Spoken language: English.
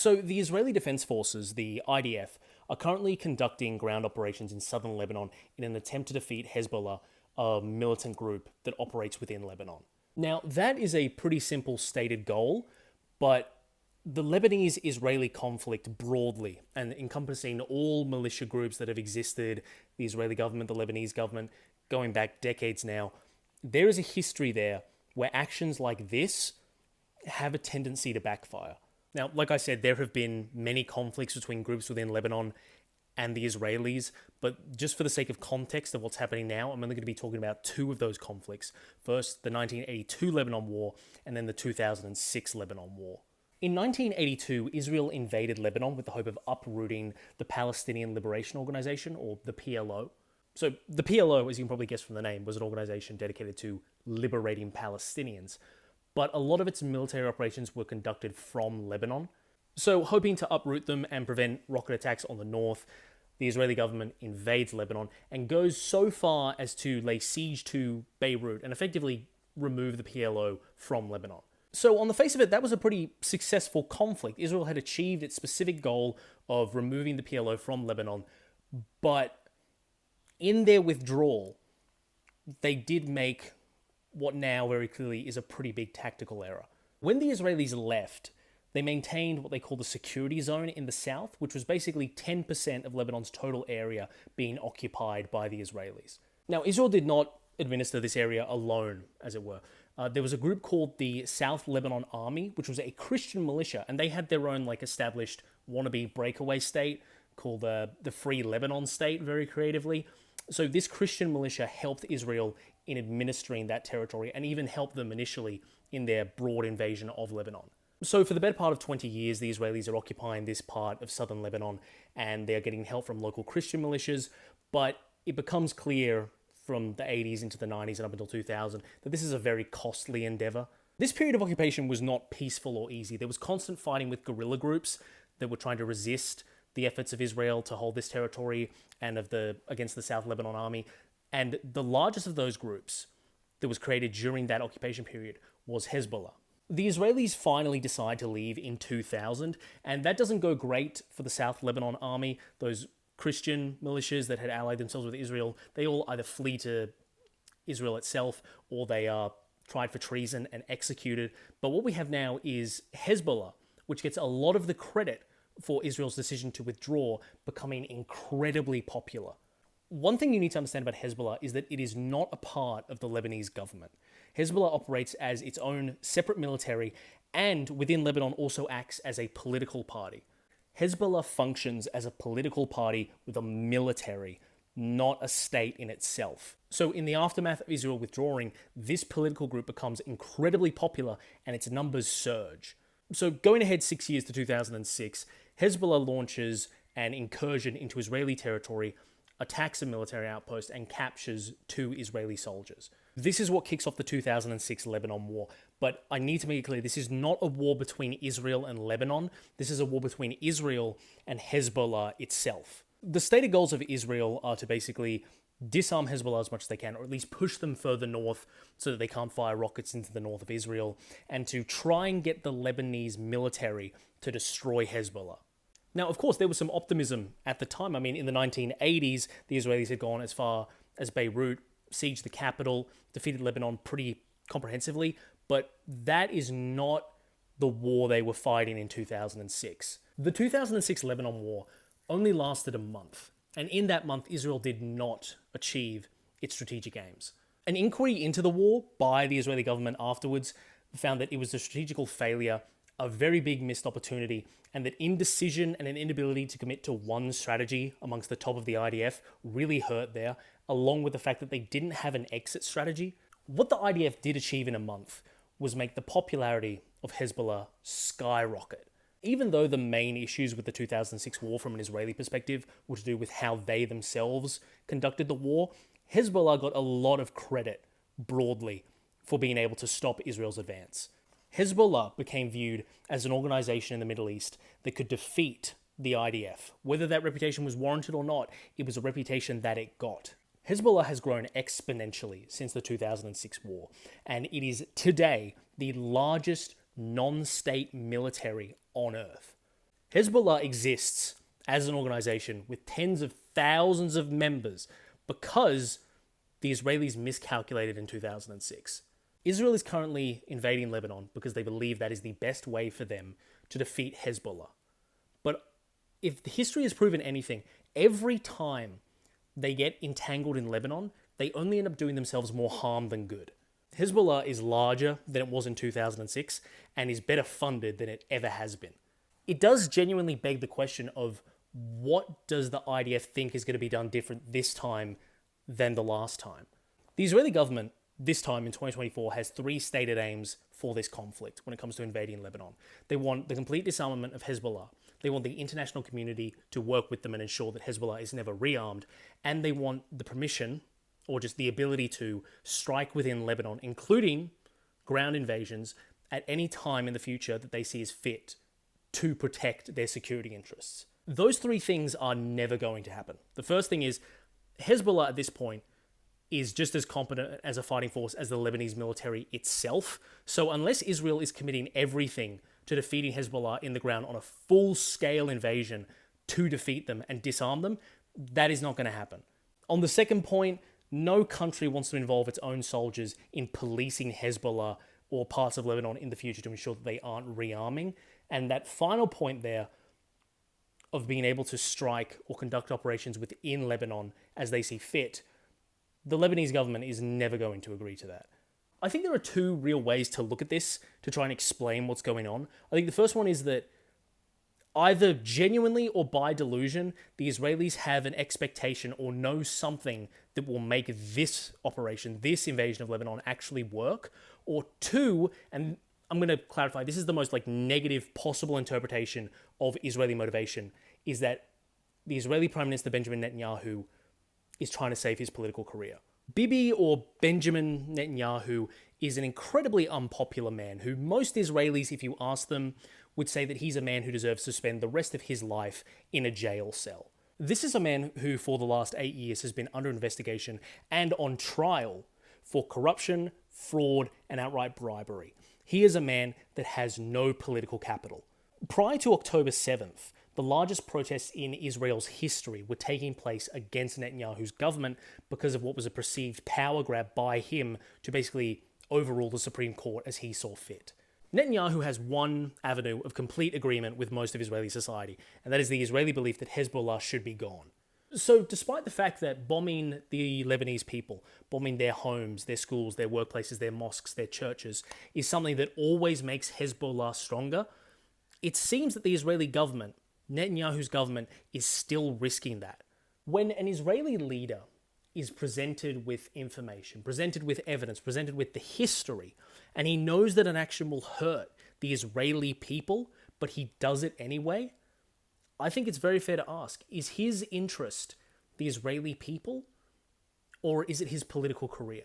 So the Israeli Defense Forces, the IDF, are currently conducting ground operations in southern Lebanon in an attempt to defeat Hezbollah, a militant group that operates within Lebanon. Now, that is a pretty simple stated goal, but the Lebanese-Israeli conflict broadly, and encompassing all militia groups that have existed, the Israeli government, the Lebanese government, going back decades now, there is a history there where actions like this have a tendency to backfire. Now, like I said, there have been many conflicts between groups within Lebanon and the Israelis, but just for the sake of context of what's happening now, I'm only going to be talking about two of those conflicts. First, the 1982 Lebanon War, and then the 2006 Lebanon War. In 1982, Israel invaded Lebanon with the hope of uprooting the Palestinian Liberation Organization, or the PLO. So the PLO, as you can probably guess from the name, was an organization dedicated to liberating Palestinians. But a lot of its military operations were conducted from Lebanon. So, hoping to uproot them and prevent rocket attacks on the north, the Israeli government invades Lebanon and goes so far as to lay siege to Beirut and effectively remove the PLO from Lebanon. So, on the face of it, that was a pretty successful conflict. Israel had achieved its specific goal of removing the PLO from Lebanon, but in their withdrawal, they did make what now very clearly is a pretty big tactical error. When the Israelis left, they maintained what they call the security zone in the south, which was basically 10% of Lebanon's total area being occupied by the Israelis. Now, Israel did not administer this area alone, as it were. There was a group called the South Lebanon Army, which was a Christian militia, and they had their own established wannabe breakaway state called the Free Lebanon State, very creatively. So this Christian militia helped Israel in administering that territory and even helped them initially in their broad invasion of Lebanon. So for the better part of 20 years, the Israelis are occupying this part of southern Lebanon and they're getting help from local Christian militias, but it becomes clear from the 80s into the 90s and up until 2000 that this is a very costly endeavor. This period of occupation was not peaceful or easy. There was constant fighting with guerrilla groups that were trying to resist the efforts of Israel to hold this territory and against the South Lebanon Army. And the largest of those groups that was created during that occupation period was Hezbollah. The Israelis finally decide to leave in 2000, and that doesn't go great for the South Lebanon Army. Those Christian militias that had allied themselves with Israel, they all either flee to Israel itself or they are tried for treason and executed. But what we have now is Hezbollah, which gets a lot of the credit for Israel's decision to withdraw, becoming incredibly popular. One thing you need to understand about Hezbollah is that it is not a part of the Lebanese government. Hezbollah operates as its own separate military and within Lebanon also acts as a political party. Hezbollah functions as a political party with a military, not a state in itself. So in the aftermath of Israel withdrawing, this political group becomes incredibly popular and its numbers surge. So going ahead 6 years to 2006, Hezbollah launches an incursion into Israeli territory, attacks a military outpost, and captures 2 Israeli soldiers. This is what kicks off the 2006 Lebanon War. But I need to make it clear, this is not a war between Israel and Lebanon. This is a war between Israel and Hezbollah itself. The stated goals of Israel are to basically disarm Hezbollah as much as they can, or at least push them further north so that they can't fire rockets into the north of Israel, and to try and get the Lebanese military to destroy Hezbollah. Now, of course, there was some optimism at the time. I mean, in the 1980s, the Israelis had gone as far as Beirut, sieged the capital, defeated Lebanon pretty comprehensively, but that is not the war they were fighting in 2006. The 2006 Lebanon War only lasted a month, and in that month, Israel did not achieve its strategic aims. An inquiry into the war by the Israeli government afterwards found that it was a strategical failure, a very big missed opportunity, and that indecision and an inability to commit to one strategy amongst the top of the IDF really hurt there, along with the fact that they didn't have an exit strategy. What the IDF did achieve in a month was make the popularity of Hezbollah skyrocket. Even though the main issues with the 2006 war from an Israeli perspective were to do with how they themselves conducted the war, Hezbollah got a lot of credit broadly for being able to stop Israel's advance. Hezbollah became viewed as an organization in the Middle East that could defeat the IDF. Whether that reputation was warranted or not, it was a reputation that it got. Hezbollah has grown exponentially since the 2006 war, and it is today the largest non-state military on Earth. Hezbollah exists as an organization with tens of thousands of members because the Israelis miscalculated in 2006. Israel is currently invading Lebanon because they believe that is the best way for them to defeat Hezbollah. But if history has proven anything, every time they get entangled in Lebanon, they only end up doing themselves more harm than good. Hezbollah is larger than it was in 2006 and is better funded than it ever has been. It does genuinely beg the question of what does the IDF think is going to be done different this time than the last time? The Israeli government, this time in 2024, has three stated aims for this conflict when it comes to invading Lebanon. They want the complete disarmament of Hezbollah. They want the international community to work with them and ensure that Hezbollah is never rearmed. And they want the permission, or just the ability to strike within Lebanon, including ground invasions, at any time in the future that they see as fit to protect their security interests. Those three things are never going to happen. The first thing is, Hezbollah at this point is just as competent as a fighting force as the Lebanese military itself. So unless Israel is committing everything to defeating Hezbollah in the ground on a full-scale invasion to defeat them and disarm them, that is not going to happen. On the second point, no country wants to involve its own soldiers in policing Hezbollah or parts of Lebanon in the future to ensure that they aren't rearming. And that final point there of being able to strike or conduct operations within Lebanon as they see fit, the Lebanese government is never going to agree to that. I think there are two real ways to look at this to try and explain what's going on. I think the first one is that either genuinely or by delusion, the Israelis have an expectation or know something that will make this operation, this invasion of Lebanon, actually work. Or two, and I'm going to clarify, this is the most negative possible interpretation of Israeli motivation, is that the Israeli Prime Minister Benjamin Netanyahu is trying to save his political career. Bibi, or Benjamin Netanyahu, is an incredibly unpopular man who most Israelis, if you ask them, would say that he's a man who deserves to spend the rest of his life in a jail cell. This is a man who, for the last 8 years, has been under investigation and on trial for corruption, fraud, and outright bribery. He is a man that has no political capital. Prior to October 7th, the largest protests in Israel's history were taking place against Netanyahu's government because of what was a perceived power grab by him to basically overrule the Supreme Court as he saw fit. Netanyahu has one avenue of complete agreement with most of Israeli society, and that is the Israeli belief that Hezbollah should be gone. So despite the fact that bombing the Lebanese people, bombing their homes, their schools, their workplaces, their mosques, their churches, is something that always makes Hezbollah stronger, it seems that the Israeli government, Netanyahu's government, is still risking that. When an Israeli leader is presented with information, presented with evidence, presented with the history, and he knows that an action will hurt the Israeli people, but he does it anyway, I think it's very fair to ask, is his interest the Israeli people, or is it his political career?